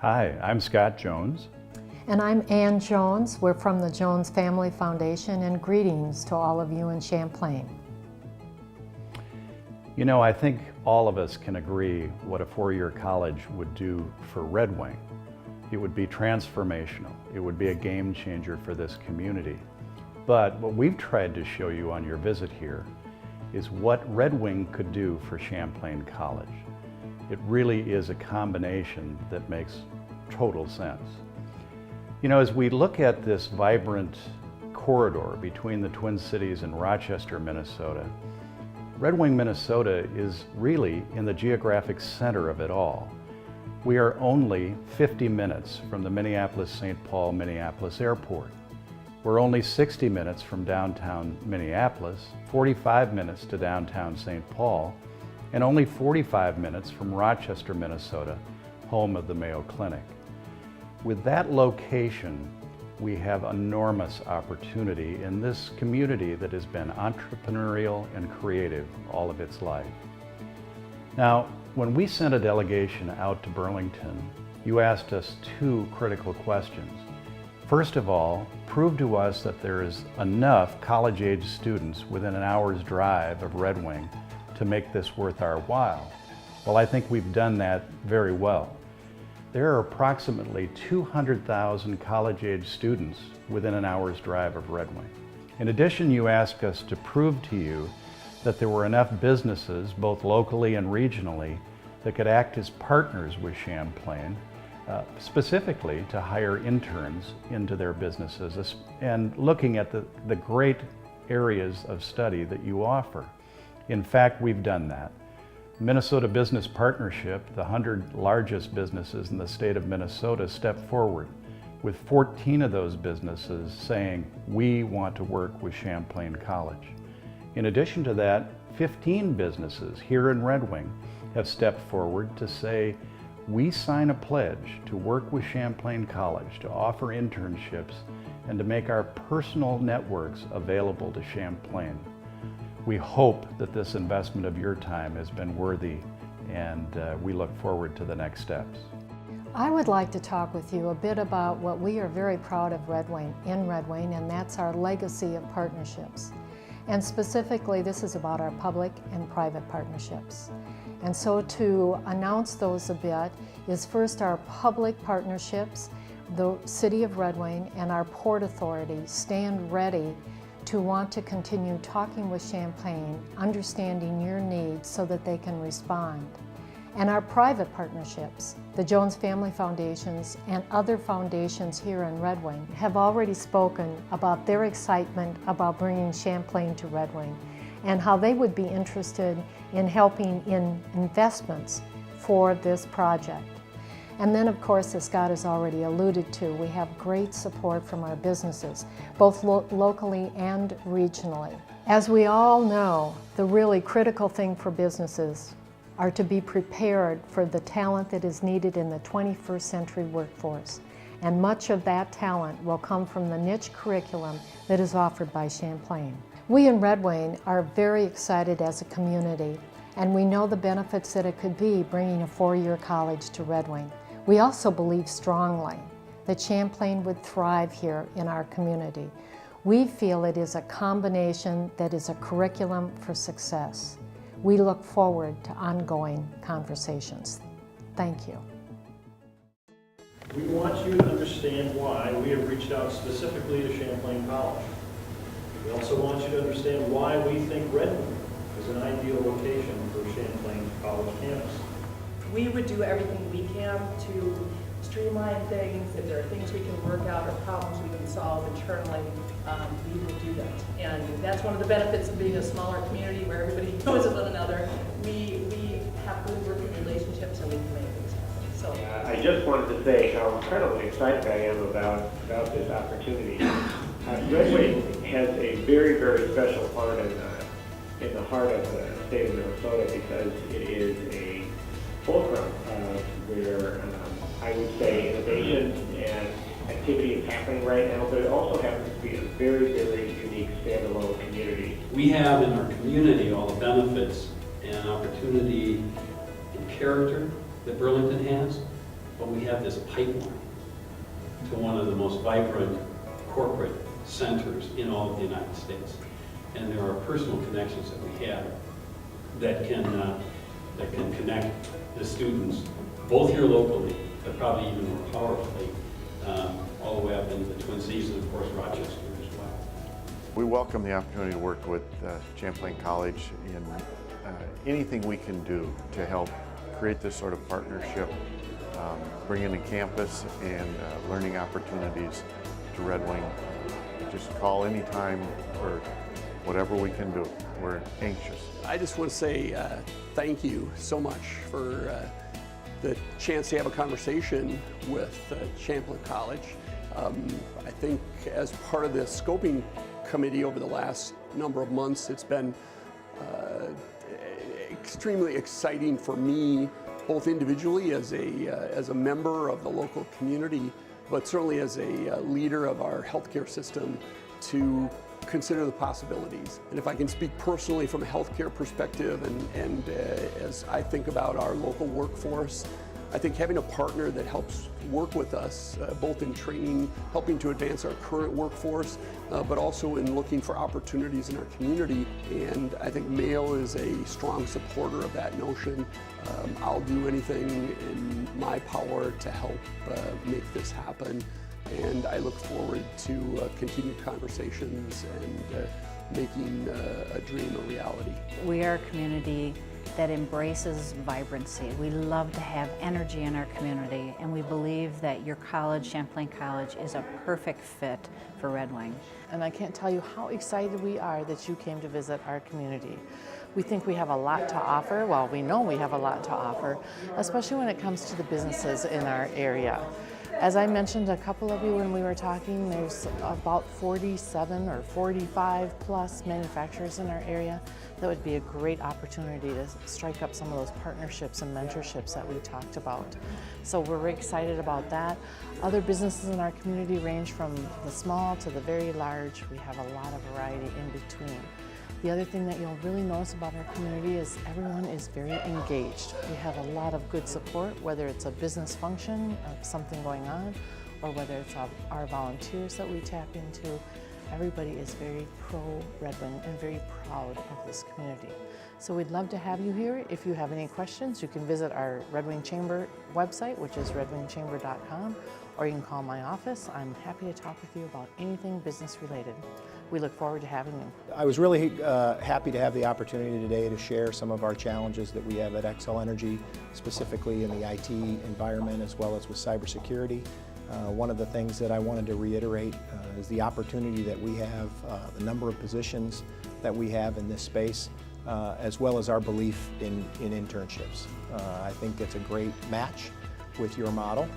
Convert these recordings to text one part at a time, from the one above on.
Hi, I'm Scott Jones. And I'm Ann Jones. We're from the Jones Family Foundation, and greetings to all of you in Champlain. You know, I think all of us can agree what a four-year college would do for Red Wing. It would be transformational. It would be a game changer for this community. But what we've tried to show you on your visit here is what Red Wing could do for Champlain College. It really is a combination that makes total sense. You know, as we look at this vibrant corridor between the Twin Cities and Rochester, Minnesota, Red Wing, Minnesota is really in the geographic center of it all. We are only 50 minutes from the Minneapolis-St. Paul Minneapolis Airport. We're only 60 minutes from downtown Minneapolis, 45 minutes to downtown St. Paul, and only 45 minutes from Rochester, Minnesota, home of the Mayo Clinic. With that location, we have enormous opportunity in this community that has been entrepreneurial and creative all of its life. Now, when we sent a delegation out to Burlington, you asked us two critical questions. First of all, prove to us that there is enough college-age students within an hour's drive of Red Wing to make this worth our while. Well, I think we've done that very well. There are approximately 200,000 college-age students within an hour's drive of Red Wing. In addition, you asked us to prove to you that there were enough businesses, both locally and regionally, that could act as partners with Champlain, specifically to hire interns into their businesses, and looking at the great areas of study that you offer. In fact, we've done that. Minnesota Business Partnership, the 100 largest businesses in the state of Minnesota, stepped forward, with 14 of those businesses saying, we want to work with Champlain College. In addition to that, 15 businesses here in Red Wing have stepped forward to say, we sign a pledge to work with Champlain College to offer internships and to make our personal networks available to Champlain. We hope that this investment of your time has been worthy, and we look forward to the next steps. I would like to talk with you a bit about what we are very proud of in Red Wing, and that's our legacy of partnerships. And specifically, this is about our public and private partnerships. And so to announce those a bit is first our public partnerships. The City of Red Wing and our Port Authority stand ready to want to continue talking with Champlain, understanding your needs so that they can respond. And our private partnerships, the Jones Family Foundations and other foundations here in Red Wing, have already spoken about their excitement about bringing Champlain to Red Wing and how they would be interested in helping in investments for this project. And then, of course, as Scott has already alluded to, we have great support from our businesses, both locally and regionally. As we all know, the really critical thing for businesses are to be prepared for the talent that is needed in the 21st century workforce. And much of that talent will come from the niche curriculum that is offered by Champlain. We in Red Wing are very excited as a community, and we know the benefits that it could be bringing a four-year college to Red Wing. We also believe strongly that Champlain would thrive here in our community. We feel it is a combination that is a curriculum for success. We look forward to ongoing conversations. Thank you. We want you to understand why we have reached out specifically to Champlain College. We also want you to understand why we think Red Wing is an ideal location for Champlain College campus. We would do everything we can to streamline things. If there are things we can work out or problems we can solve internally, we will do that. And that's one of the benefits of being a smaller community where everybody knows one another. We have good working relationships and we can make things happen. So I just wanted to say how incredibly excited I am about this opportunity. Red Wing has a very, very special part in the heart of the state of Minnesota because it is a fulcrum where I would say innovation and activity is happening right now, but it also happens to be a very, very unique standalone community. We have in our community all the benefits and opportunity and character that Burlington has, but we have this pipeline to one of the most vibrant corporate centers in all of the United States. And there are personal connections that we have that can connect the students, both here locally, but probably even more powerfully, all the way up into the Twin Cities and of course Rochester as well. We welcome the opportunity to work with Champlain College in anything we can do to help create this sort of partnership, bring in the campus and learning opportunities to Red Wing. Just call anytime for whatever we can do. We're anxious. I just want to say thank you so much for the chance to have a conversation with Champlain College. I think as part of the scoping committee over the last number of months, it's been extremely exciting for me, both individually as a member of the local community, but certainly as a leader of our healthcare system, to consider the possibilities. And if I can speak personally from a healthcare perspective, and as I think about our local workforce, I think having a partner that helps work with us, both in training, helping to advance our current workforce, but also in looking for opportunities in our community. And I think Mayo is a strong supporter of that notion. I'll do anything in my power to help make this happen. And I look forward to continued conversations and making a dream a reality. We are a community that embraces vibrancy. We love to have energy in our community, and we believe that your college, Champlain College, is a perfect fit for Red Wing. And I can't tell you how excited we are that you came to visit our community. We think we have a lot to offer. Well, we know we have a lot to offer, especially when it comes to the businesses in our area. As I mentioned a couple of you when we were talking, there's about 47 or 45 plus manufacturers in our area. That would be a great opportunity to strike up some of those partnerships and mentorships that we talked about. So we're very excited about that. Other businesses in our community range from the small to the very large. We have a lot of variety in between. The other thing that you'll really notice about our community is everyone is very engaged. We have a lot of good support, whether it's a business function, something going on, or whether it's our volunteers that we tap into. Everybody is very pro-Red Wing and very proud of this community. So we'd love to have you here. If you have any questions, you can visit our Red Wing Chamber website, which is redwingchamber.com, or you can call my office. I'm happy to talk with you about anything business related. We look forward to having you. I was really happy to have the opportunity today to share some of our challenges that we have at Xcel Energy, specifically in the IT environment as well as with cybersecurity. One of the things that I wanted to reiterate is the opportunity that we have, the number of positions that we have in this space, as well as our belief in internships. I think it's a great match with your model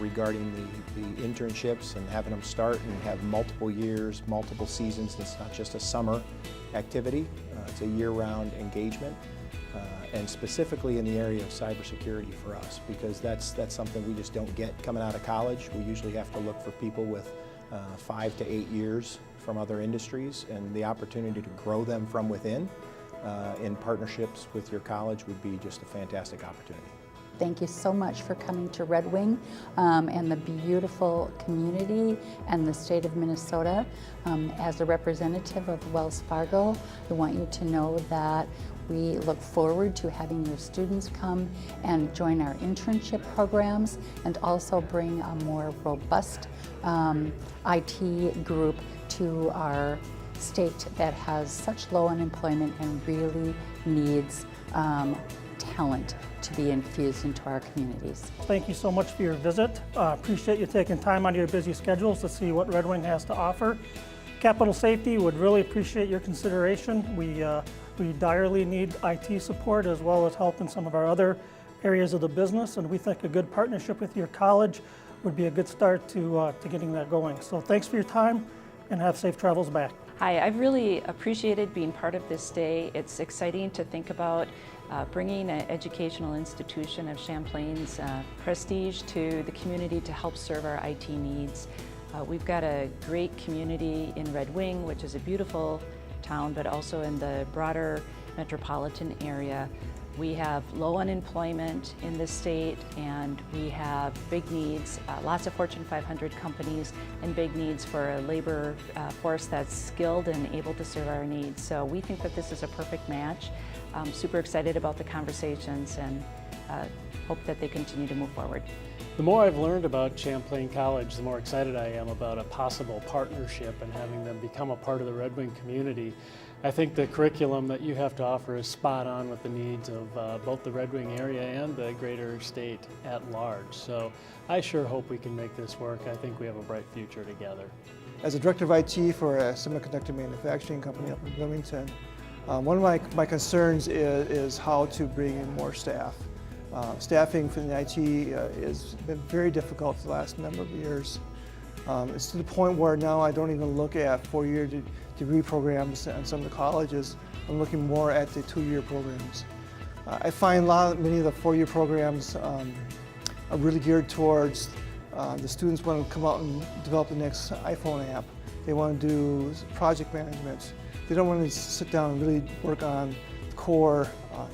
regarding the internships and having them start and have multiple years, multiple seasons. It's not just a summer activity, it's a year-round engagement. And specifically in the area of cybersecurity for us, because that's something we just don't get coming out of college. We usually have to look for people with 5 to 8 years from other industries, and the opportunity to grow them from within in partnerships with your college would be just a fantastic opportunity. Thank you so much for coming to Red Wing and the beautiful community and the state of Minnesota. As a representative of Wells Fargo, I want you to know that we look forward to having your students come and join our internship programs and also bring a more robust IT group to our state that has such low unemployment and really needs talent to be infused into our communities. Thank you so much for your visit. Appreciate you taking time out of your busy schedules to see what Red Wing has to offer. Capital Safety would really appreciate your consideration. We direly need IT support as well as help in some of our other areas of the business, and we think a good partnership with your college would be a good start to getting that going. So thanks for your time and have safe travels back. Hi, I've really appreciated being part of this day. It's exciting to think about bringing an educational institution of Champlain's prestige to the community to help serve our IT needs. We've got a great community in Red Wing, which is a beautiful town, but also in the broader metropolitan area. We have low unemployment in this state, and we have big needs, lots of Fortune 500 companies, and big needs for a labor force that's skilled and able to serve our needs. So we think that this is a perfect match. I'm super excited about the conversations and hope that they continue to move forward. The more I've learned about Champlain College, the more excited I am about a possible partnership and having them become a part of the Red Wing community. I think the curriculum that you have to offer is spot on with the needs of both the Red Wing area and the greater state at large. So I sure hope we can make this work. I think we have a bright future together. As a director of IT for a semiconductor manufacturing company up in Bloomington, one of my concerns is how to bring in more staff. Staffing for the IT has been very difficult for the last number of years. It's to the point where now I don't even look at four-year degree programs in some of the colleges. I'm looking more at the two-year programs. I find many of the four-year programs are really geared towards the students want to come out and develop the next iPhone app. They want to do project management. They don't want to sit down and really work on core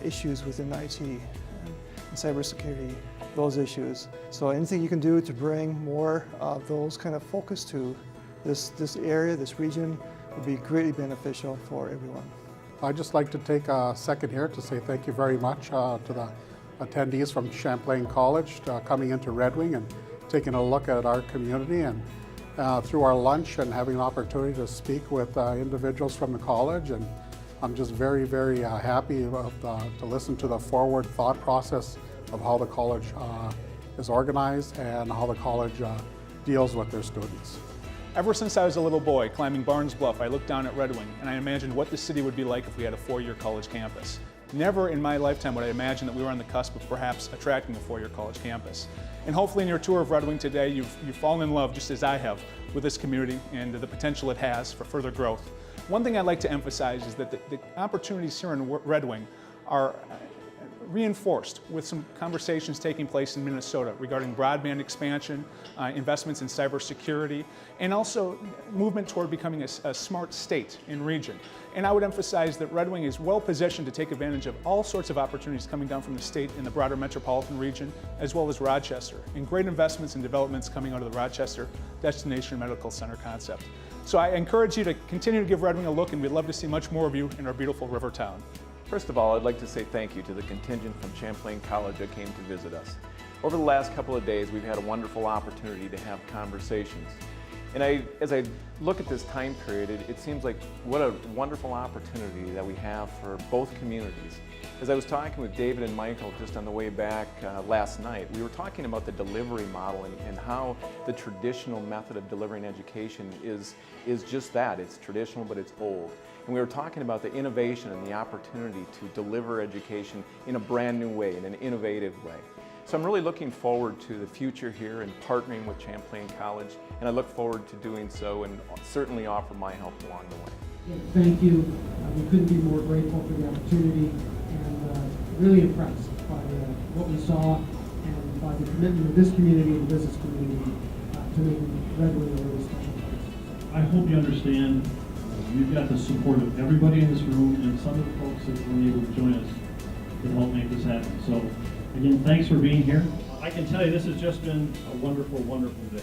issues within IT and cybersecurity, those issues. So anything you can do to bring more of those kind of focus to this area, this region, would be greatly beneficial for everyone. I'd just like to take a second here to say thank you very much to the attendees from Champlain College coming into Red Wing and taking a look at our community, and through our lunch and having an opportunity to speak with individuals from the college. And I'm just very, very happy to listen to the forward thought process of how the college is organized and how the college deals with their students. Ever since I was a little boy climbing Barnes Bluff, I looked down at Red Wing and I imagined what the city would be like if we had a four-year college campus. Never in my lifetime would I imagine that we were on the cusp of perhaps attracting a four-year college campus. And hopefully in your tour of Red Wing today, you've fallen in love, just as I have, with this community and the potential it has for further growth. One thing I'd like to emphasize is that the opportunities here in Red Wing are reinforced with some conversations taking place in Minnesota regarding broadband expansion, investments in cybersecurity, and also movement toward becoming a smart state in region. And I would emphasize that Red Wing is well positioned to take advantage of all sorts of opportunities coming down from the state in the broader metropolitan region, as well as Rochester, and great investments and developments coming out of the Rochester Destination Medical Center concept. So I encourage you to continue to give Red Wing a look, and we'd love to see much more of you in our beautiful river town. First of all, I'd like to say thank you to the contingent from Champlain College that came to visit us. Over the last couple of days, we've had a wonderful opportunity to have conversations. And as I look at this time period, it seems like what a wonderful opportunity that we have for both communities. As I was talking with David and Michael just on the way back last night, we were talking about the delivery model and how the traditional method of delivering education is just that. It's traditional, but it's old. And we were talking about the innovation and the opportunity to deliver education in a brand new way, in an innovative way. So I'm really looking forward to the future here and partnering with Champlain College, and I look forward to doing so and certainly offer my help along the way. Thank you. We couldn't be more grateful for the opportunity and really impressed by what we saw and by the commitment of this community and the business community to making Red Wing a really special place. I hope you understand we've got the support of everybody in this room and some of the folks that were able to join us to help make this happen. So again, thanks for being here. I can tell you this has just been a wonderful, wonderful day.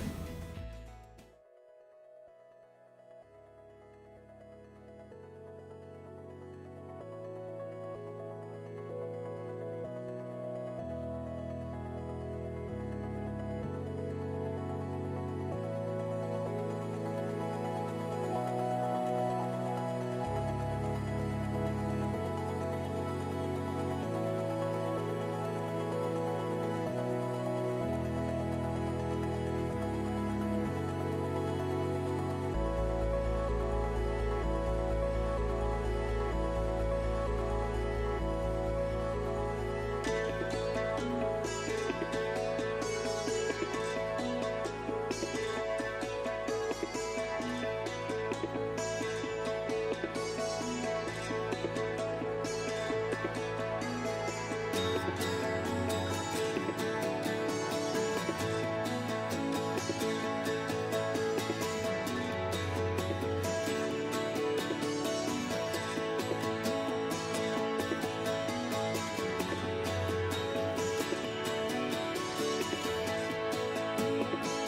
Champlain.